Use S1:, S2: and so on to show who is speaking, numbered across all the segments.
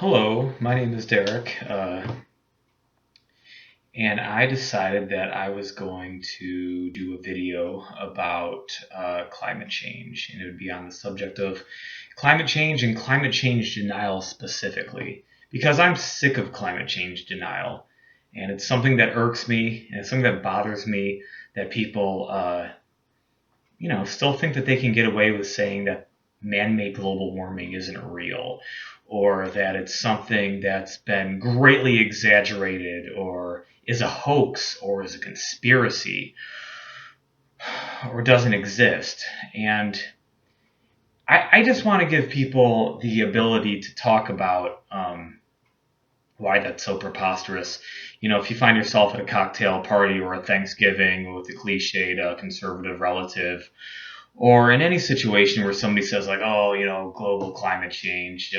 S1: Hello, my name is Derek, and I decided that I was going to do a video about climate change, and it would be on the subject of climate change and climate change denial specifically, because I'm sick of climate change denial, and it's something that irks me, and it's something that bothers me that people, still think that they can get away with saying that man-made global warming isn't real, or that it's something that's been greatly exaggerated, or is a hoax, or is a conspiracy, or doesn't exist. And I just want to give people the ability to talk about why that's so preposterous. If you find yourself at a cocktail party or a Thanksgiving with a cliched conservative relative, or in any situation where somebody says like, oh, global climate change,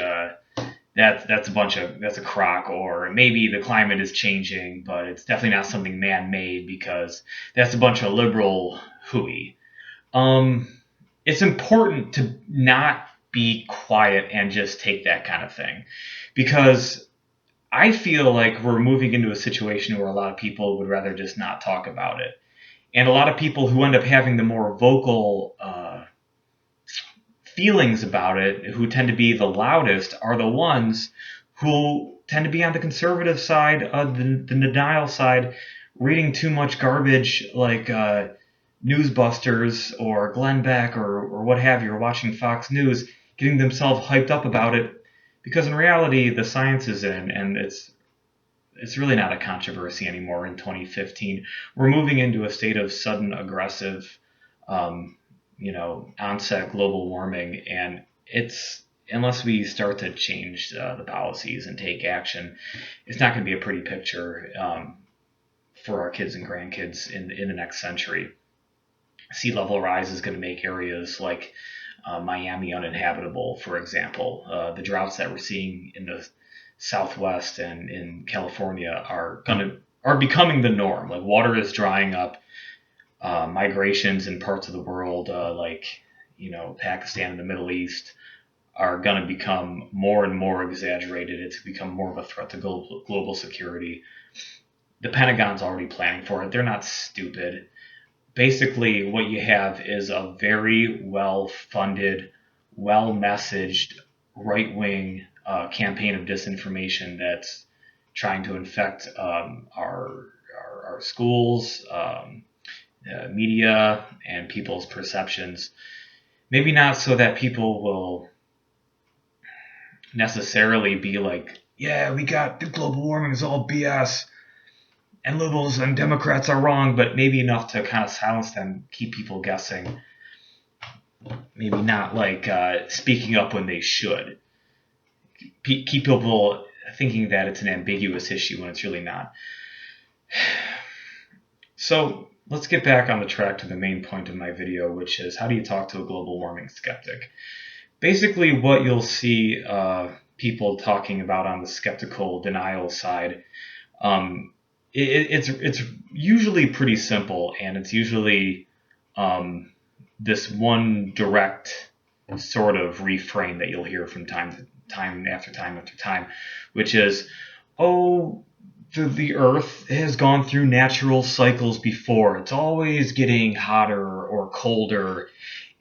S1: that's a crock, or maybe the climate is changing, but it's definitely not something man-made because that's a bunch of liberal hooey. It's important to not be quiet and just take that kind of thing, because I feel like we're moving into a situation where a lot of people would rather just not talk about it. And a lot of people who end up having the more vocal feelings about it, who tend to be the loudest, are the ones who tend to be on the conservative side, the denial side, reading too much garbage like Newsbusters or Glenn Beck or what have you, or watching Fox News, getting themselves hyped up about it, because in reality the science is in, and it's really not a controversy anymore in 2015. We're moving into a state of sudden aggressive, onset global warming, and it's unless we start to change the policies and take action, it's not going to be a pretty picture for our kids and grandkids in the next century. Sea level rise is going to make areas like Miami uninhabitable, for example. The droughts that we're seeing in the Southwest and in California are becoming the norm. Like, water is drying up. Migrations in parts of the world like Pakistan and the Middle East are going to become more and more exaggerated. It's become more of a threat to global security. The Pentagon's already planning for it. They're not stupid. Basically, what you have is a very well-funded, well-messaged right-wing campaign of disinformation that's trying to infect our schools, media, and people's perceptions. Maybe not so that people will necessarily be like, yeah, we got the global warming is all BS and liberals and Democrats are wrong, but maybe enough to kind of silence them, keep people guessing. Maybe not like speaking up when they should. Keep people thinking that it's an ambiguous issue when it's really not. So let's get back on the track to the main point of my video, which is, how do you talk to a global warming skeptic? Basically, what you'll see people talking about on the skeptical denial side, it's usually pretty simple, and it's usually this one direct sort of refrain that you'll hear from time after time, which is, oh, the Earth has gone through natural cycles before. It's always getting hotter or colder,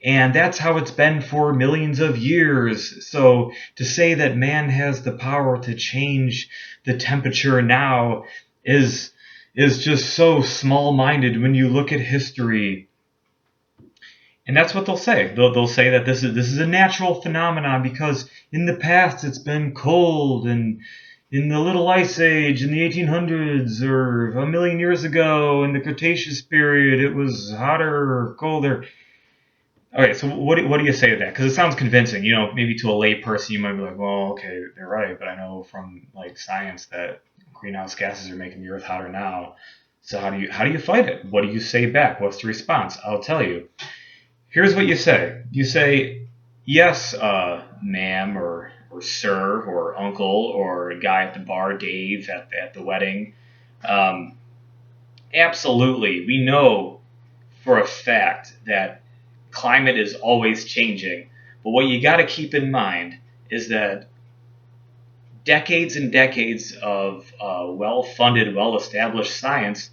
S1: and that's how it's been for millions of years. So to say that man has the power to change the temperature now is just so small-minded when you look at history. And that's what they'll say. They'll say that this is a natural phenomenon because in the past it's been cold, and in the Little Ice Age in the 1800s, or a million years ago in the Cretaceous period, it was hotter or colder. Okay, so what do you say to that? Because it sounds convincing. Maybe to a lay person you might be like, well, okay, they're right, but I know from like science that greenhouse gases are making the Earth hotter now. So how do you fight it? What do you say back? What's the response? I'll tell you. Here's what you say. You say, yes, ma'am, or sir, or uncle, or guy at the bar, Dave, at the wedding. Absolutely, we know for a fact that climate is always changing. But what you got to keep in mind is that decades and decades of well-funded, well-established science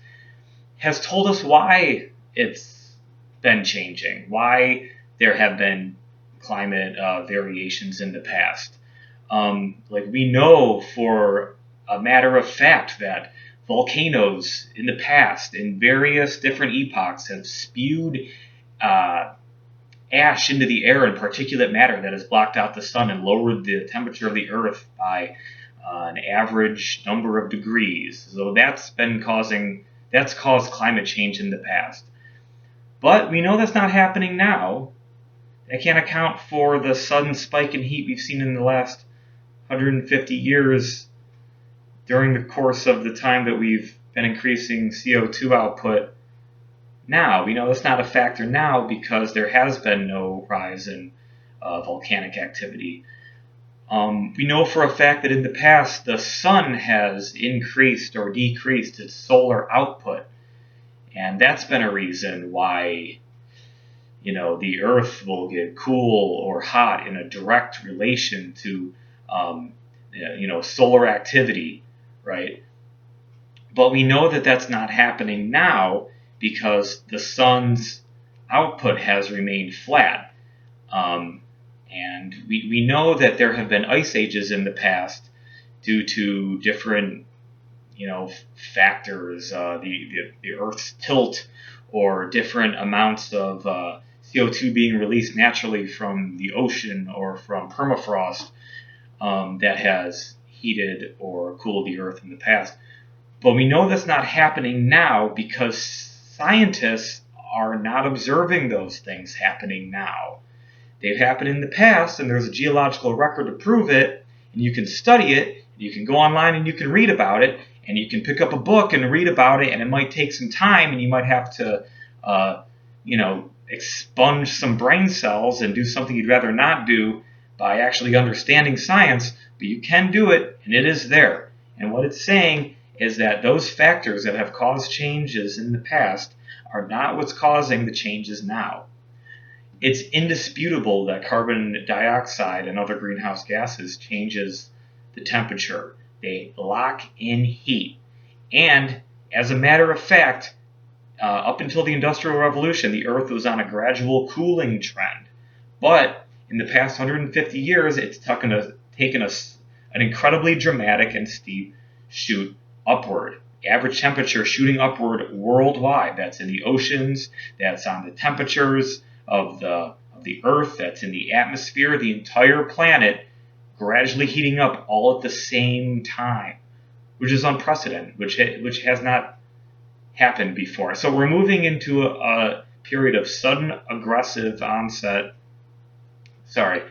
S1: has told us why it's been changing, why there have been climate variations in the past. Like we know for a matter of fact that volcanoes in the past, in various different epochs, have spewed uh, ash into the air and particulate matter that has blocked out the sun and lowered the temperature of the earth by an average number of degrees. So that's caused climate change in the past. But we know that's not happening now. That can't account for the sudden spike in heat we've seen in the last 150 years during the course of the time that we've been increasing CO2 output. Now, we know that's not a factor now because there has been no rise in volcanic activity. We know for a fact that in the past the sun has increased or decreased its solar output, and that's been a reason why the Earth will get cool or hot in a direct relation to solar activity, right? But we know that that's not happening now because the sun's output has remained flat. And we know that there have been ice ages in the past due to different factors, the Earth's tilt, or different amounts of CO2 being released naturally from the ocean or from permafrost that has heated or cooled the Earth in the past. But we know that's not happening now because scientists are not observing those things happening now. They've happened in the past, and there's a geological record to prove it, and you can study it, you can go online and you can read about it, and you can pick up a book and read about it, and it might take some time, and you might have to, expunge some brain cells and do something you'd rather not do by actually understanding science, but you can do it, and it is there. And what it's saying is that those factors that have caused changes in the past are not what's causing the changes now. It's indisputable that carbon dioxide and other greenhouse gases changes the temperature. They lock in heat. And as a matter of fact, up until the Industrial Revolution, the Earth was on a gradual cooling trend. But in the past 150 years, it's taken an incredibly dramatic and steep shoot upward. Average temperature shooting upward worldwide. That's in the oceans, that's on the temperatures of the Earth, that's in the atmosphere, the entire planet gradually heating up all at the same time, which is unprecedented, which has not happened before. So we're moving into a period of sudden aggressive onset. Sorry,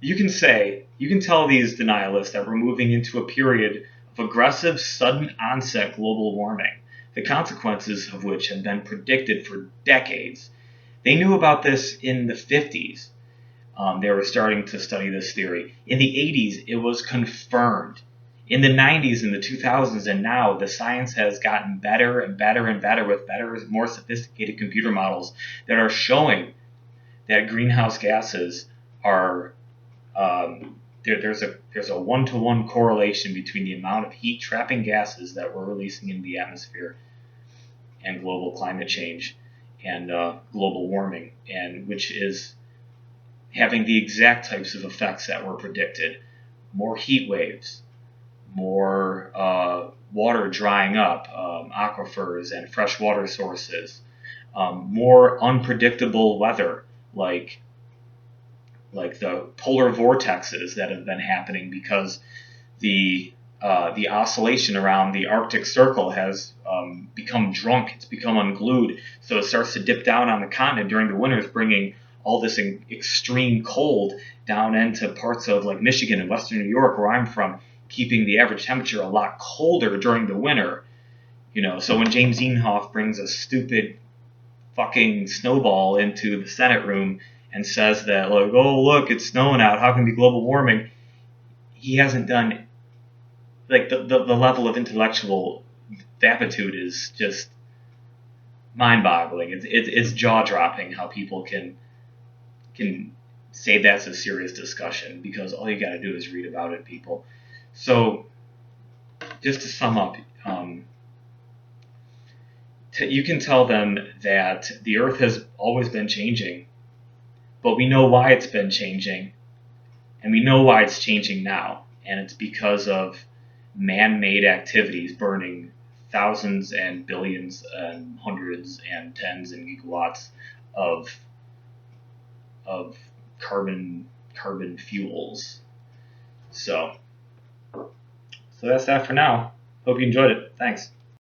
S1: you can tell these denialists that we're moving into a period of aggressive sudden onset global warming, the consequences of which have been predicted for decades. They knew about this in the 50s. They were starting to study this theory. In the 80s, it was confirmed. In the 90s and the 2000s, and now the science has gotten better and better and better with better, more sophisticated computer models that are showing that greenhouse gases are there's a one-to-one correlation between the amount of heat-trapping gases that we're releasing into the atmosphere and global climate change and global warming, and which is having the exact types of effects that were predicted. More heat waves, more water drying up, aquifers and freshwater sources, more unpredictable weather like the polar vortexes that have been happening because the oscillation around the Arctic Circle has become drunk. It's become unglued, so it starts to dip down on the continent during the winters, bringing all this extreme cold down into parts of like Michigan and Western New York, where I'm from, keeping the average temperature a lot colder during the winter. So when James Inhofe brings a stupid fucking snowball into the Senate room and says that, like, oh, look, it's snowing out, how can it be global warming? He hasn't done, like, the level of intellectual vapitude is just mind-boggling. It's jaw-dropping how people can say that's a serious discussion, because all you got to do is read about it, people. So just to sum up, you can tell them that the Earth has always been changing, but we know why it's been changing, and we know why it's changing now, and it's because of man-made activities burning thousands and billions and hundreds and tens and gigawatts of carbon fuels. So that's that for now. Hope you enjoyed it. Thanks.